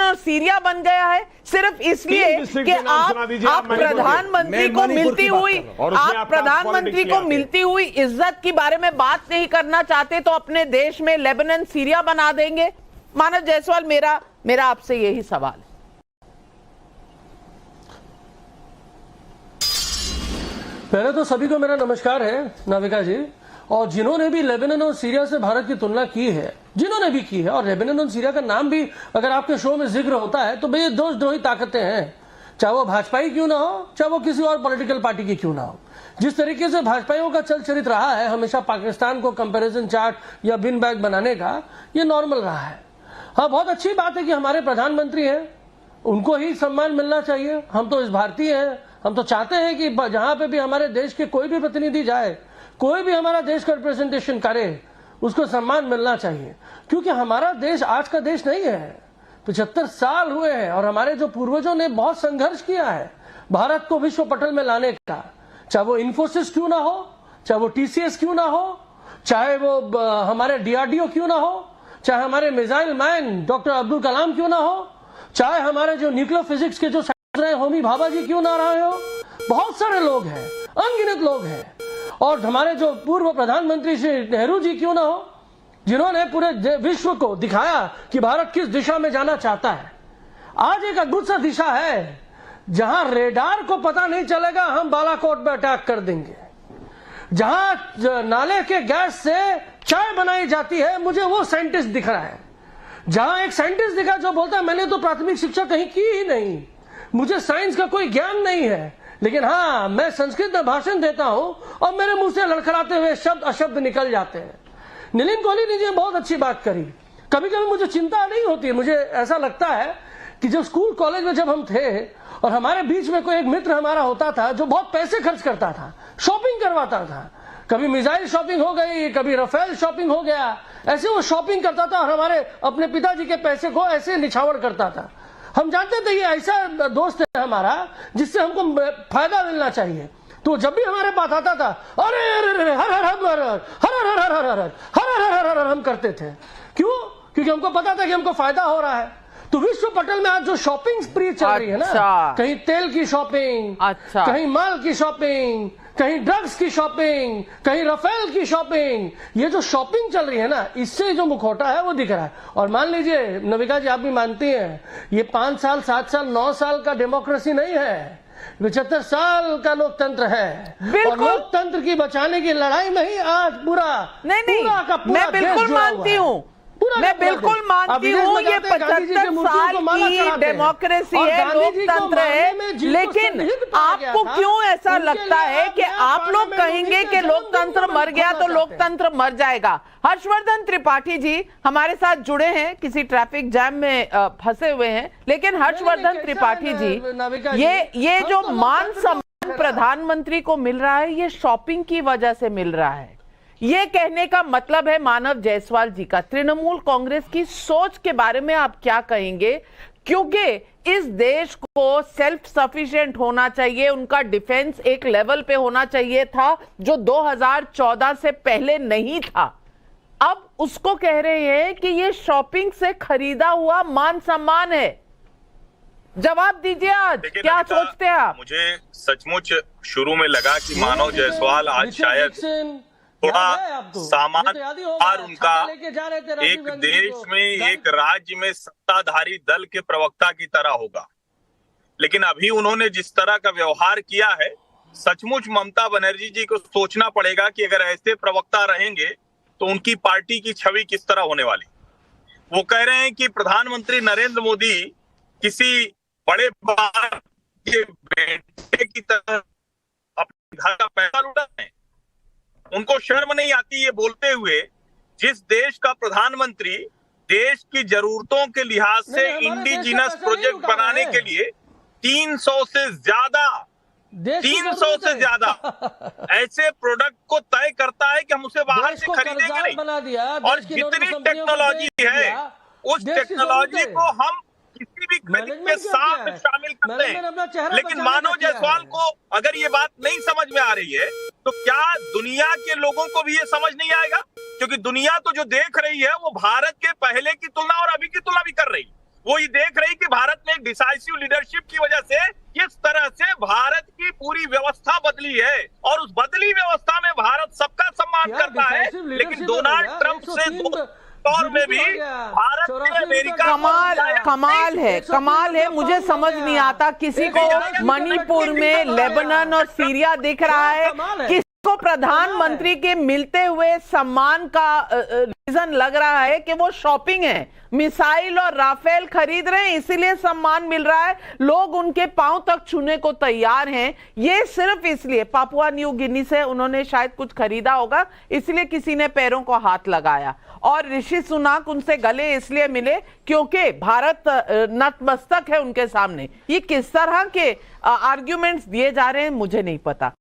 और सीरिया बन गया है सिर्फ इसलिए कि आप प्रधानमंत्री को मिलती हुई इज्जत के बारे में बात नहीं करना चाहते तो अपने देश में लेबनान सीरिया बना देंगे। मानव जायसवाल, मेरा आपसे यही सवाल है। पहले तो सभी को मेरा नमस्कार है नाविका जी, और जिन्होंने भी लेबनान और सीरिया से भारत की तुलना की है, जिन्होंने भी की है, और लेबनान और सीरिया का नाम भी अगर आपके शो में जिक्र होता है तो भाई ये देशद्रोही ताकतें हैं, चाहे वो भाजपाई क्यों ना हो, चाहे वो किसी और पॉलिटिकल पार्टी की क्यों ना हो। जिस तरीके से भाजपाइयों का चल चरित्र रहा है हमेशा पाकिस्तान को कंपैरिजन चार्ट या बिन बैग बनाने का, ये नॉर्मल रहा है। हाँ, बहुत अच्छी बात है कि हमारे प्रधानमंत्री हैं, उनको ही सम्मान मिलना चाहिए। हम तो इस भारतीय हैं, हम तो चाहते हैं कि जहां पे भी हमारे देश के कोई भी प्रतिनिधि जाए, कोई भी हमारा देश का रिप्रेजेंटेशन करे, उसको सम्मान मिलना चाहिए, क्योंकि हमारा देश आज का देश नहीं है। 75 साल हुए हैं और हमारे जो पूर्वजों ने बहुत संघर्ष किया है भारत को विश्व पटल में लाने का, चाहे वो इन्फोसिस क्यों ना हो, चाहे वो टीसीएस क्यों ना हो, चाहे वो हमारे डीआरडीओ क्यों ना हो, चाहे हमारे missile man doctor Abdul Kalam क्यों ना हो, चाहे हमारे जो न्यूक्लियर फिजिक्स के जो होमी भाभा जी क्यों ना रहे हो। बहुत सारे लोग हैं, अनगिनत लोग हैं। और हमारे जो पूर्व प्रधानमंत्री श्री नेहरू जी क्यों ना हो, जिन्होंने पूरे विश्व को दिखाया कि भारत किस दिशा में जाना चाहता है। आज एक अद्भुत सा दिशा है जहां रेडार को पता नहीं चलेगा, हम बालाकोट में अटैक कर देंगे। जहां नाले के गैस से चाय बनाई जाती है, मुझे वो साइंटिस्ट दिख रहा है। जहां एक साइंटिस्ट दिखा जो बोलता है मैंने तो प्राथमिक शिक्षा कहीं की ही नहीं, मुझे साइंस का कोई ज्ञान नहीं है, लेकिन हाँ मैं संस्कृत में भाषण देता हूं और मेरे मुंह से लड़खड़ाते हुए शब्द अशब्द निकल जाते हैं। नलिन कोहली ने बहुत अच्छी बात करी। कभी कभी मुझे चिंता नहीं होती, मुझे ऐसा लगता है कि जब स्कूल कॉलेज में जब हम थे और हमारे बीच में कोई एक मित्र हमारा होता था जो बहुत पैसे खर्च करता था, शॉपिंग करवाता था, कभी मिसाइल शॉपिंग हो गई, कभी राफेल शॉपिंग हो गया, ऐसे वो शॉपिंग करता था और हमारे अपने पिताजी के पैसे को ऐसे निछावर करता था। हम जानते थे ये ऐसा दोस्त है हमारा जिससे हमको फायदा मिलना चाहिए। तो जब भी हमारे पास आता था, अरे अरे हर हर हर हर हर हर हर हर हर हर हर हर हम करते थे। क्यों? क्योंकि हमको पता था कि हमको फायदा हो रहा है। तो विश्व पटल में आज जो शॉपिंग स्प्री चल रही है ना, कहीं तेल की शॉपिंग, कहीं माल की शॉपिंग, कहीं ड्रग्स की शॉपिंग, कहीं राफेल की शॉपिंग, ये जो शॉपिंग चल रही है ना, इससे जो मुखौटा है वो दिख रहा है। और मान लीजिए नविका जी, आप भी मानती हैं ये 5 साल 7 साल 9 साल का डेमोक्रेसी नहीं है, 75 साल का लोकतंत्र है। और लोकतंत्र की बचाने की लड़ाई में ही आज पूरा मैं बिल्कुल मानती हूँ, मैं बिल्कुल मानती हूँ ये 75 साल की डेमोक्रेसी है, लोकतंत्र है, लेकिन आपको क्यों ऐसा लगता है कि आप लोग कहेंगे कि लोकतंत्र मर गया तो लोकतंत्र मर जाएगा? हर्षवर्धन त्रिपाठी जी हमारे साथ जुड़े हैं, किसी ट्रैफिक जैम में फंसे हुए हैं, लेकिन हर्षवर्धन त्रिपाठी जी, ये जो मान सम्मान प्रधानमंत्री को मिल रहा है ये शॉपिंग की वजह से मिल रहा है। ये कहने का मतलब है मानव जायसवाल जी का, तृणमूल कांग्रेस की सोच के बारे में आप क्या कहेंगे? क्योंकि इस देश को सेल्फ सफिशिएंट होना चाहिए, उनका डिफेंस एक लेवल पे होना चाहिए था जो 2014 से पहले नहीं था। अब उसको कह रहे हैं कि ये शॉपिंग से खरीदा हुआ मान सम्मान है। जवाब दीजिए, आज क्या सोचते हैं आप? मुझे सचमुच शुरू में लगा कि मानव जायसवाल आज शायद थोड़ा सामान्य और उनका एक देश में एक राज्य में सत्ताधारी दल के प्रवक्ता की तरह होगा, लेकिन अभी उन्होंने जिस तरह का व्यवहार किया है, सचमुच ममता बनर्जी जी को सोचना पड़ेगा कि अगर ऐसे प्रवक्ता रहेंगे तो उनकी पार्टी की छवि किस तरह होने वाली। वो कह रहे हैं कि प्रधानमंत्री नरेंद्र मोदी किसी बड़े बाप के बेटे की तरह अपने घर का पैसा लुटा है। उनको शर्म नहीं आती ये बोलते हुए, जिस देश का प्रधानमंत्री देश की जरूरतों के लिहाज से इंडिजिनस प्रोजेक्ट बनाने के लिए 300 से ज्यादा ऐसे प्रोडक्ट को तय करता है कि हम उसे बाहर से खरीदेंगे नहीं। और जितनी टेक्नोलॉजी है उस टेक्नोलॉजी को हम किसी भी खरीद के साथ शामिल करते हैं। लेकिन मानव जायसवाल को अगर ये बात नहीं समझ में आ रही है तो क्या दुनिया के लोगों को भी ये समझ नहीं आएगा? क्योंकि दुनिया तो जो देख रही है वो भारत के पहले की तुलना और अभी की तुलना भी कर रही है। वो ये देख रही कि भारत में एक डिसाइसिव लीडरशिप की वजह से किस तरह से भारत की पूरी व्यवस्था बदली है, और उस बदली व्यवस्था में भारत सबका सम्मान करता है, लेकिन डोनाल्ड ट्रंप से दौर में भी भारत ने अमेरिका कमाल है। मुझे समझ नहीं आता, किसी को मणिपुर में लेबनान और सीरिया दिख रहा है, किसी को प्रधानमंत्री के मिलते हुए सम्मान का रीजन लग रहा है कि वो शॉपिंग है, मिसाइल और राफेल खरीद रहे हैं इसीलिए सम्मान मिल रहा है, लोग उनके पांव तक छूने को तैयार हैं। ये सिर्फ इसलिए पापुआ न्यू गिनी से उन्होंने शायद कुछ खरीदा होगा, इसलिए किसी ने पैरों को हाथ लगाया, और ऋषि सुनाक उनसे गले इसलिए मिले क्योंकि भारत नतमस्तक है उनके सामने। ये किस तरह के आर्ग्यूमेंट्स दिए जा रहे हैं मुझे नहीं पता।